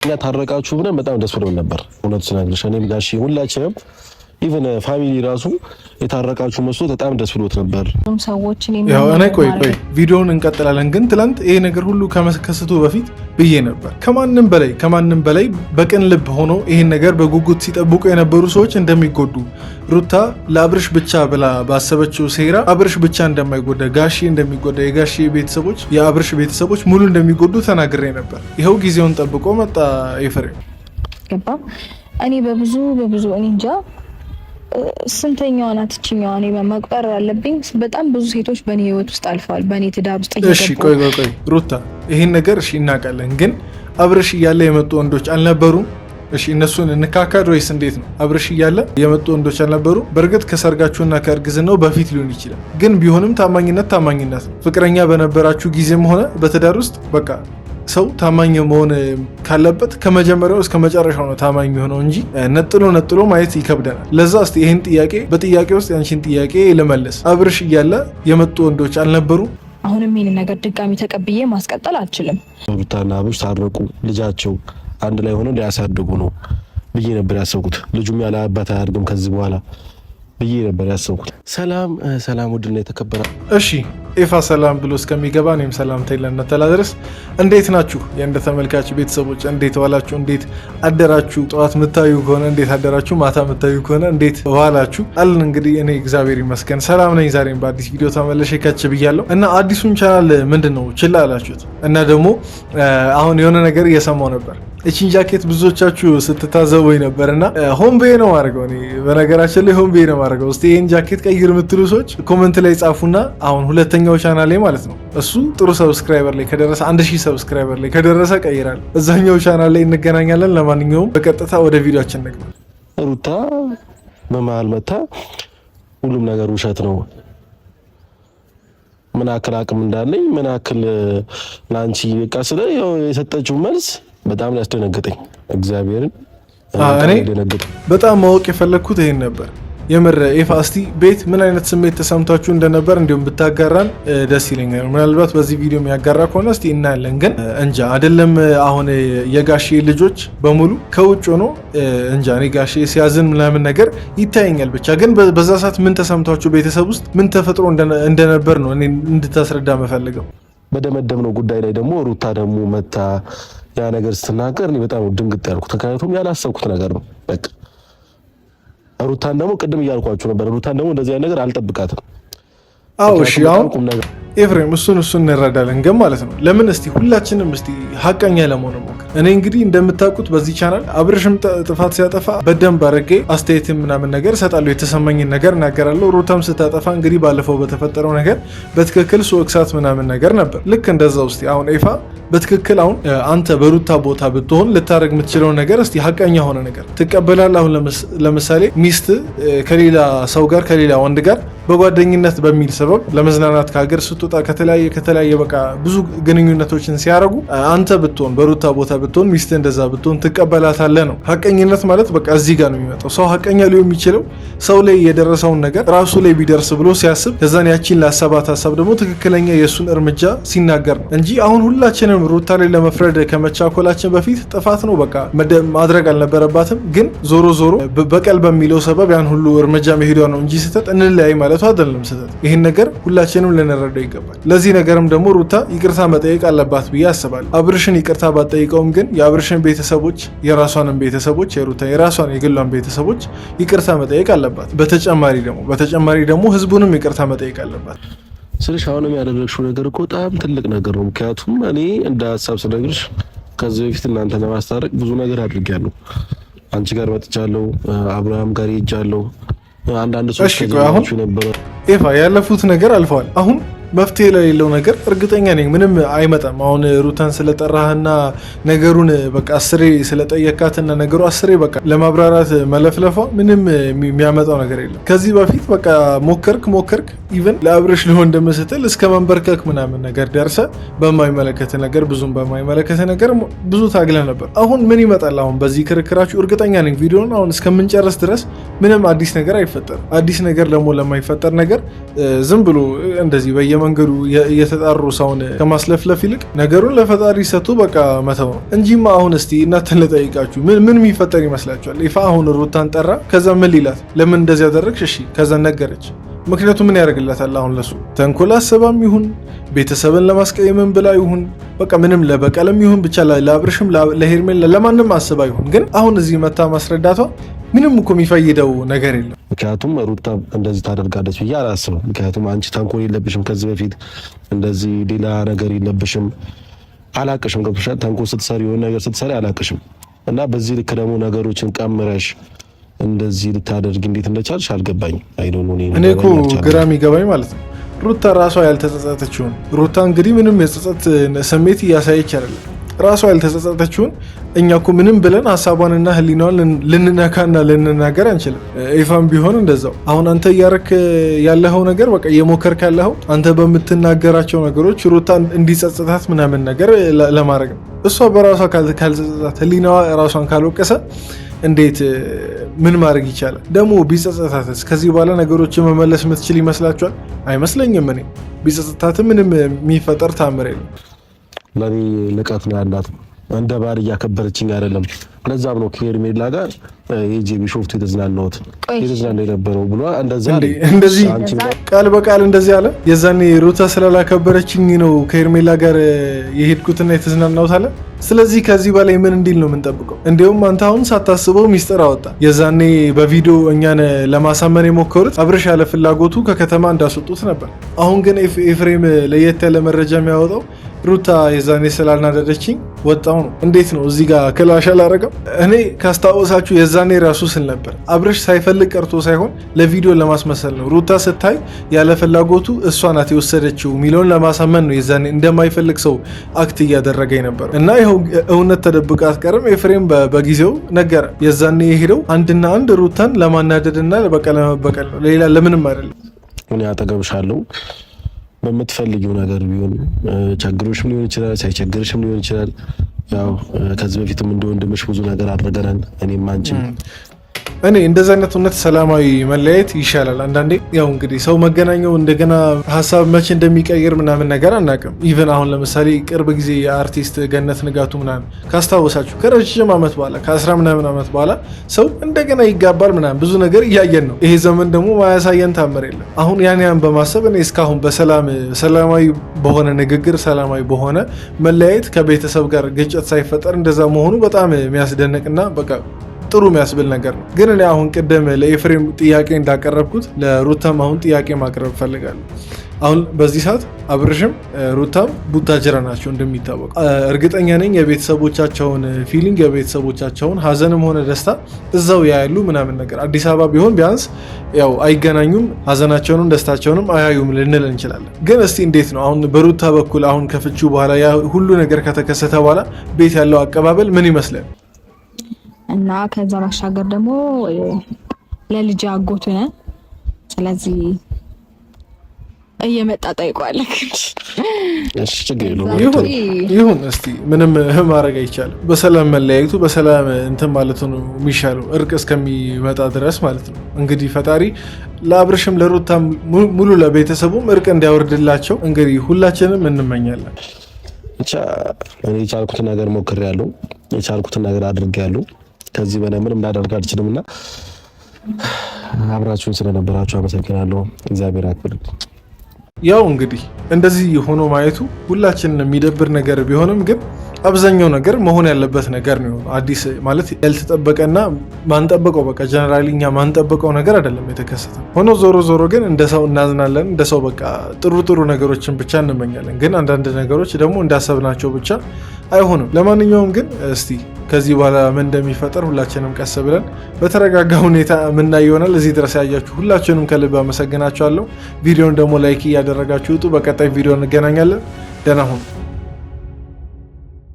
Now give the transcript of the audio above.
እኛ ታረቃችሁ ብለን በጣም ደስ ብሎን ነበር። እውነት ስነግርሽ እኔም ጋሼ ሁላችንም ኢቭን ፋሚሊ ራሱ የታረቃችሁ መስሎ በጣም ደስ ብሎት ነበር። ሰዎች እኔ ቆይ ቪዲዮውን እንቀጥላለን። ግን ትላንት ይሄ ነገር ሁሉ ከመከሰቱ በፊት ብዬ ነበር ከማንም በላይ በቅን ልብ ሆኖ ይሄን ነገር በጉጉት ሲጠብቁ የነበሩ ሰዎች እንደሚጎዱ፣ ሩታ ለአብርሽ ብቻ ብላ ባሰበችው ሴራ አብርሽ ብቻ እንደማይጎዳ፣ ጋሼ እንደሚጎዳ፣ የጋሼ ቤተሰቦች የአብርሽ ቤተሰቦች ሙሉ እንደሚጎዱ ተናግሬ ነበር። ይኸው ጊዜውን ጠብቆ መጣ። ኤፍሬም ገባ። እኔ በብዙ እኔ እንጃ ስንተኛዋ ናት እችኛዋ? እኔ መቁጠር አለብኝ። በጣም ብዙ ሴቶች በእኔ ህይወት ውስጥ አልፈዋል፣ በእኔ ትዳር ውስጥ እየገቡ። እሺ ቆይ ሩታ ይሄን ነገር እሺ እናውቃለን፣ ግን አብርሽ እያለ የመጡ ወንዶች አልነበሩም? እሺ እነሱን እንካካድ ወይስ እንዴት ነው? አብርሽ እያለ የመጡ ወንዶች አልነበሩ? በእርግጥ ከሰርጋችሁና ከእርግዝናው በፊት ሊሆን ይችላል፣ ግን ቢሆንም ታማኝነት ነው። ፍቅረኛ በነበራችሁ ጊዜም ሆነ በትዳር ውስጥ በቃ ሰው ታማኝ መሆን ካለበት ከመጀመሪያው እስከ መጨረሻው ነው ታማኝ የሚሆነው እንጂ ነጥሎ ማየት ይከብደናል። ለዛ እስቲ ይሄን ጥያቄ በጥያቄ ውስጥ ያንቺን ጥያቄ ልመልስ። አብርሽ እያለ የመጡ ወንዶች አልነበሩ? አሁንም ይሄን ነገር ድጋሚ ተቀብዬ ማስቀጠል አልችልም። ሩታና አብርሽ ታረቁ፣ ልጃቸው አንድ ላይ ሆነው ሊያሳድጉ ነው ብዬ ነበር ያሰብኩት። ልጁም ያለ አባት አያድግም ከዚህ በኋላ ብዬ ነበር ያሰብኩት። ሰላም ውድና የተከበረ እሺ ኤፋ ሰላም ብሎ እስከሚገባ እኔም ሰላምታ ለእናንተ ላድርስ። እንዴት ናችሁ የእንደ ተመልካች ቤተሰቦች? እንዴት ዋላችሁ? እንዴት አደራችሁ? ጠዋት ምታዩ ከሆነ እንዴት አደራችሁ? ማታ ምታዩ ከሆነ እንዴት ዋላችሁ? አለን እንግዲህ እኔ እግዚአብሔር ይመስገን ሰላም ነኝ። ዛሬም በአዲስ ቪዲዮ ተመለሼ ከች ብያለሁ እና አዲሱን ቻናል ምንድን ነው ችላ አላችሁት እና ደግሞ አሁን የሆነ ነገር እየሰማው ነበር። እቺን ጃኬት ብዙዎቻችሁ ስትታዘቡኝ ነበርና ሆም ቤ ነው ማድረገው። እኔ በነገራችን ላይ ሆም ቤ ነው ማድረገው። እስቲ ይሄን ጃኬት ቀይር የምትሉ ሰዎች ኮሜንት ላይ ጻፉና አሁን ሁለተኛው ቻናል ላይ ማለት ነው እሱ ጥሩ ሰብስክራይበር ላይ ከደረሰ 1000 ሰብስክራይበር ላይ ከደረሰ ቀይራል። እዛኛው ቻናል ላይ እንገናኛለን። ለማንኛውም በቀጥታ ወደ ቪዲዮአችን እንግባ። ሩታ በመሀል መታ ሁሉም ነገር ውሸት ነው፣ ምን አክል አቅም እንዳለኝ ምን አክል ላንቺ በቃ ስለ የሰጠችው መልስ በጣም ያስደነገጠኝ እግዚአብሔርን በጣም ማወቅ የፈለግኩት ይሄን ነበር። የምር ኤፋ እስቲ ቤት ምን አይነት ስሜት ተሰምታችሁ እንደነበር እንዲሁም ብታጋራን ደስ ይለኛል። ምናልባት በዚህ ቪዲዮ የሚያጋራ ከሆነ እስቲ እናያለን። ግን እንጃ አይደለም አሁን የጋሼ ልጆች በሙሉ ከውጭ ሆኖ እንጃ እኔ ጋሼ ሲያዝን ምናምን ነገር ይታየኛል። ብቻ ግን በዛ ሰዓት ምን ተሰምታችሁ ቤተሰብ ውስጥ ምን ተፈጥሮ እንደነበር ነው እኔ እንድታስረዳ መፈልገው። በደመደምነው ጉዳይ ላይ ደግሞ ሩታ ደግሞ መታ ያ ነገር ስትናገር እኔ በጣም ድንግጥ ያልኩት፣ ምክንያቱም ያላሰብኩት ነገር ነው። በቃ ሩታን ደግሞ ቅድም እያልኳችሁ ነበር፣ ሩታን ደግሞ እንደዚህ አይነት ነገር አልጠብቃትም። አዎ እሺ አሁን ኤፍሬም እሱን እንረዳለን፣ ግን ማለት ነው ለምን እስቲ ሁላችንም እስቲ ሀቀኛ ለመሆን ሞክር። እኔ እንግዲህ እንደምታውቁት በዚህ ቻናል አብርሽም ጥፋት ሲያጠፋ በደንብ አድርጌ አስተያየት ምናምን ነገር እሰጣለሁ፣ የተሰማኝን ነገር እናገራለሁ። ሩታም ስታጠፋ እንግዲህ ባለፈው በተፈጠረው ነገር በትክክል ሶክሳት ምናምን ነገር ነበር። ልክ እንደዛ ውስጥ አሁን ኤፋ በትክክል አሁን አንተ በሩታ ቦታ ብትሆን ልታደርግ የምትችለው ነገር እስቲ ሀቀኛ ሆነ ነገር ትቀበላለህ? አሁን ለምሳሌ ሚስት ከሌላ ሰው ጋር ከሌላ ወንድ ጋር በጓደኝነት በሚል ሰበብ ለመዝናናት ከሀገር ስትወጣ ከተለያየ በቃ ብዙ ግንኙነቶችን ሲያደርጉ አንተ ብትሆን በሩታ ቦታ ብትሆን ሚስት እንደዛ ብትሆን ትቀበላታለህ ነው። ሀቀኝነት ማለት በቃ እዚህ ጋር ነው የሚመጣው። ሰው ሀቀኛ ሊሆን የሚችለው ሰው ላይ የደረሰውን ነገር ራሱ ላይ ቢደርስ ብሎ ሲያስብ ከዛን ያቺን ላሰባት ሀሳብ ደግሞ ትክክለኛ የእሱን እርምጃ ሲናገር ነው እንጂ አሁን ሁላችንም ሩታ ላይ ለመፍረድ ከመቻኮላችን በፊት ጥፋት ነው በቃ ማድረግ አልነበረባትም። ግን ዞሮ በቀል በሚለው ሰበብ ያን ሁሉ እርምጃ መሄዷ ነው እንጂ ስህተት እንለያይ ማለቱ አይደለም ስህተት። ይህን ነገር ሁላችንም ልንረዳው ይገባል። ለዚህ ነገርም ደግሞ ሩታ ይቅርታ መጠየቅ አለባት ብዬ አስባለሁ። አብርሽን ይቅርታ ባትጠይቀውም ግን የአብርሽን ቤተሰቦች የራሷንም ቤተሰቦች የሩታ የራሷን የግሏን ቤተሰቦች ይቅርታ መጠየቅ አለባት። በተጨማሪ ደግሞ ህዝቡንም ይቅርታ መጠየቅ አለባት። ስልሽ አሁንም ያደረግሽው ነገር እኮ በጣም ትልቅ ነገር ነው። ምክንያቱም እኔ እንደ ሀሳብ ስነግርሽ ከዚህ በፊት እናንተ ለማስታረቅ ብዙ ነገር አድርጌያለሁ። አንቺ ጋር መጥቻለሁ፣ አብርሃም ጋር ሄጃለሁ። አንዳንድ ሰዎች ከዚህ ነበር ኤፋ ያለፉት ነገር አልፈዋል። አሁን መፍትሄ ለሌለው ነገር እርግጠኛ ነኝ ምንም አይመጣም። አሁን ሩታን ስለጠራህና ነገሩን በቃ አስሬ ስለጠየካትና ነገሩ አስሬ በቃ ለማብራራት መለፍለፏ ምንም የሚያመጣው ነገር የለም። ከዚህ በፊት በቃ ሞከርክ ኢቨን ለአብርሽ ለወንድም ስትል እስከ መንበርከክ ምናምን ነገር ደርሰ በማይመለከት ነገር ብዙም በማይመለከት ነገር ብዙ ታግለህ ነበር። አሁን ምን ይመጣል? አሁን በዚህ ክርክራችሁ እርግጠኛ ነኝ ቪዲዮን አሁን እስከምንጨርስ ድረስ ምንም አዲስ ነገር አይፈጠርም። አዲስ ነገር ደግሞ ለማይፈጠር ነገር ዝም ብሎ እንደዚህ በየመንገዱ እየተጣሩ ሰውን ከማስለፍለፍ ይልቅ ነገሩን ለፈጣሪ ሰጥቶ በቃ መተው ነው እንጂማ። አሁን እስቲ እናንተን ልጠይቃችሁ፣ ምን የሚፈጠር ይመስላችኋል? ይፋ አሁን ሩታን ጠራ፣ ከዛ ምን ሊላት? ለምን እንደዚህ ያደረግሽ? እሺ ከዛ ነገረች። ምክንያቱም ምን ያደርግላታል? አሁን ለሱ ተንኮል አሰባም ይሁን ቤተሰብን ለማስቀየምም ብላ ይሁን በቃ ምንም ለበቀልም ይሁን ብቻ ለአብርሽም ለሄርሜላ ለማንም አስባ ይሁን ግን አሁን እዚህ መታ ማስረዳቷ ምንም እኮ የሚፈይደው ነገር የለም። ምክንያቱም ሩታ እንደዚህ ታደርጋለች ብዬ አላስብም። ምክንያቱም አንቺ ተንኮል የለብሽም፣ ከዚህ በፊት እንደዚህ ሌላ ነገር የለብሽም፣ አላቅሽም። ገብቶሻል? ተንኮል ስትሰሪ የሆነ ነገር ስትሰሪ አላቅሽም እና በዚህ ልክ ደግሞ ነገሮችን ቀምረሽ እንደዚህ ልታደርጊ እንዴት እንደቻልሽ አልገባኝም። እኔ እኮ ግራ የሚገባኝ ማለት ነው ሩታ ራሷ ያልተጸጸተችውን ሩታ እንግዲህ ምንም የጸጸት ስሜት እያሳየች አይደለም። ራሷ ያልተጸጸተችውን እኛ እኮ ምንም ብለን ሀሳቧንና ህሊናዋን ልንነካና ልንናገር አንችልም። ኢፋም ቢሆን እንደዛው። አሁን አንተ እያረክ ያለኸው ነገር በቃ እየሞከርክ ያለኸው አንተ በምትናገራቸው ነገሮች ሩታ እንዲጸጸታት ምናምን ነገር ለማድረግ ነው። እሷ በራሷ ካልጸጸታት ህሊናዋ ራሷን ካልወቀሰ እንዴት ምን ማድረግ ይቻላል? ደግሞ ቢጸጸታትስ ከዚህ በኋላ ነገሮችን መመለስ የምትችል ይመስላችኋል? አይመስለኝም። እኔ ቢጸጸታትም ምንም የሚፈጠር ታምር የለም። ለኔ ንቀት ነው ያላት። እንደ ባል እያከበረችኝ አይደለም። ለዛም ነው ከሄርሜላ ጋር የጄ ቢሾፍቱ የተዝናናሁት የነበረው ብሎ እንደዚህ ቃል በቃል እንደዚህ አለ። የዛኔ ሩታ ስላላከበረችኝ ነው ከሄርሜላ ጋር የሄድኩትና የተዝናናሁት አለ። ስለዚህ ከዚህ በላይ ምን እንዲል ነው የምንጠብቀው? እንዲሁም አንተ አሁን ሳታስበው ሚስጥር አወጣ። የዛኔ በቪዲዮ እኛን ለማሳመን የሞከሩት አብርሽ ያለ ፍላጎቱ ከከተማ እንዳስወጡት ነበር። አሁን ግን ኤፍሬም ለየት ያለ መረጃ የሚያወጣው ሩታ የዛኔ ስላልናደደችኝ ወጣው ነው። እንዴት ነው እዚህ ጋር ክላሽ አላረገም? እኔ ካስታወሳችሁ የዛኔ ራሱ ስል ነበር አብርሽ ሳይፈልግ ቀርቶ ሳይሆን ለቪዲዮ ለማስመሰል ነው። ሩታ ስታይ ያለ ፍላጎቱ እሷ ናት የወሰደችው ሚሊዮን ለማሳመን ነው የዛኔ እንደማይፈልግ ሰው አክት እያደረገ ነበር። እና ይኸው እውነት ተደብቃ አትቀርም። ኤፍሬም በጊዜው ነገረ። የዛኔ የሄደው አንድና አንድ ሩታን ለማናደድና በቃ ለመበቀል ነው፣ ሌላ ለምንም አይደለም። እኔ አጠገብሻለሁ በምትፈልጊው ነገር ቢሆን ቸግሮሽም ሊሆን ይችላል፣ ሳይቸግርሽም ሊሆን ይችላል። ያው ከዚህ በፊትም እንደወንድምሽ ብዙ ነገር አድርገናል እኔም አንቺም። እኔ እንደዚህ አይነት እውነት ሰላማዊ መለያየት ይሻላል። አንዳንዴ ያው እንግዲህ ሰው መገናኘው እንደገና ሀሳብ መቼ እንደሚቀይር ምናምን ነገር አናውቅም። ኢቨን አሁን ለምሳሌ ቅርብ ጊዜ የአርቲስት ገነት ንጋቱ ምናምን ካስታወሳችሁ ከረጅም ዓመት በኋላ ከ10 ምናምን ዓመት በኋላ ሰው እንደገና ይጋባል ምናምን ብዙ ነገር እያየን ነው። ይሄ ዘመን ደግሞ ማያሳየን ታምር የለም። አሁን ያን በማሰብ እኔ እስካሁን ሰላማዊ በሆነ ንግግር ሰላማዊ በሆነ መለያየት ከቤተሰብ ጋር ግጭት ሳይፈጠር እንደዛ መሆኑ በጣም የሚያስደንቅና በቃ ጥሩ የሚያስብል ነገር ነው። ግን እኔ አሁን ቅድም ለኤፍሬም ጥያቄ እንዳቀረብኩት ለሩታም አሁን ጥያቄ ማቅረብ ፈልጋለሁ። አሁን በዚህ ሰዓት አብርሽም ሩታም ቡታጅራ ናቸው እንደሚታወቅ። እርግጠኛ ነኝ የቤተሰቦቻቸውን ፊሊንግ የቤተሰቦቻቸውን ሀዘንም ሆነ ደስታ እዛው ያያሉ ምናምን ነገር። አዲስ አበባ ቢሆን ቢያንስ ያው አይገናኙም፣ ሀዘናቸውንም ደስታቸውንም አያዩም ልንል እንችላለን። ግን እስቲ እንዴት ነው አሁን በሩታ በኩል አሁን ከፍቺው በኋላ ያ ሁሉ ነገር ከተከሰተ በኋላ ቤት ያለው አቀባበል ምን ይመስላል? እና ከዛ ባሻገር ደግሞ ለልጅ አጎቱ ነህ። ስለዚህ እየመጣ ጠይቋለህ። እሺ ችግር የለውም ይሁን። እስቲ ምንም ማድረግ አይቻልም። በሰላም መለያየቱ በሰላም እንትን ማለቱ ነው የሚሻለው፣ እርቅ እስከሚመጣ ድረስ ማለት ነው። እንግዲህ ፈጣሪ ለአብርሽም ለሩታም ሙሉ ለቤተሰቡም እርቅ እንዲያወርድላቸው እንግዲህ ሁላችንም እንመኛለን። ብቻ እኔ የቻልኩትን ነገር ሞክሬያለሁ፣ የቻልኩትን ነገር አድርጌያለሁ። ከዚህ በላይ ምንም ላደርግ አልችልም እና አብራችሁን ስለነበራችሁ አመሰግናለሁ። እግዚአብሔር ያክብርልኝ። ያው እንግዲህ እንደዚህ ሆኖ ማየቱ ሁላችንን የሚደብር ነገር ቢሆንም ግን አብዛኛው ነገር መሆን ያለበት ነገር ነው። አዲስ ማለት ያልተጠበቀና ማንጠበቀው በቃ ጀነራሊ እኛ ማንጠበቀው ነገር አይደለም የተከሰተው። ሆኖ ዞሮ ግን እንደ ሰው እናዝናለን፣ እንደ ሰው በቃ ጥሩ ነገሮችን ብቻ እንመኛለን። ግን አንዳንድ ነገሮች ደግሞ እንዳሰብናቸው ብቻ አይሆንም። ለማንኛውም ግን እስቲ ከዚህ በኋላ ምን እንደሚፈጠር ሁላችንም ቀስ ብለን በተረጋጋ ሁኔታ የምናይ ይሆናል። እዚህ ድረስ ያያችሁ ሁላችንም ከልብ አመሰግናችኋለሁ። ቪዲዮን ደግሞ ላይክ እያደረጋችሁ ውጡ። በቀጣይ ቪዲዮ እንገናኛለን። ደህና ሁኑ።